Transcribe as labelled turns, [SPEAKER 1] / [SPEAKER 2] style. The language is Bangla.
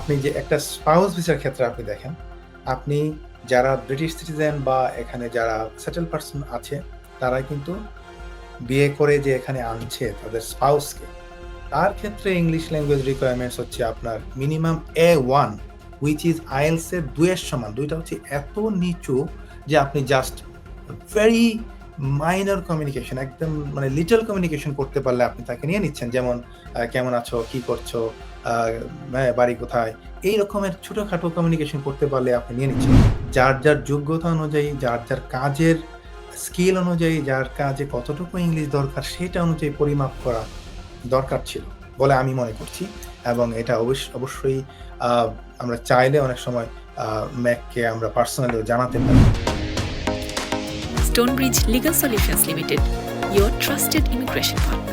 [SPEAKER 1] আপনি যে একটা স্পাউস ভিসার ক্ষেত্রে আপনি দেখেন, আপনি যারা ব্রিটিশ সিটিজেন বা এখানে যারা সেটেল পারসন আছে, তারা কিন্তু বিয়ে করে যে এখানে আনছে তাদের স্পাউসকে, তার ক্ষেত্রে ইংলিশ ল্যাঙ্গুয়েজ রিকোয়ারমেন্টস হচ্ছে আপনার minimum A1 which is IELTS এর ২ এর সমান। ২ টা হচ্ছে এত নিচু যে আপনি জাস্ট ভেরি মাইনর কমিউনিকেশন, একদম মানে লিটল কমিউনিকেশন করতে পারলে আপনি তাকে নিয়ে নিচ্ছেন। যেমন কেমন আছো? কি করছো? আ হ্যাঁ, বাড়ি কোথায়? এই রকমের ছোটখাটো কমিউনিকেশন করতে পারলে আপনি নিয়ে নিচ্ছেন। যার যোগ্যতা অনুযায়ী, যার কাজের স্কিল অনুযায়ী, যার কাজে কতটুকু ইংলিশ দরকার সেটা অনুযায়ী পরিমাপ করা দরকার ছিল বলে আমি মনে করছি। এবং এটা অবশ্যই আ আমরা চাইলে অনেক সময় ম্যাককে আমরা পার্সোনালিও জানাতে পারি।
[SPEAKER 2] Stonebridge Legal Solutions Limited, your trusted immigration partner.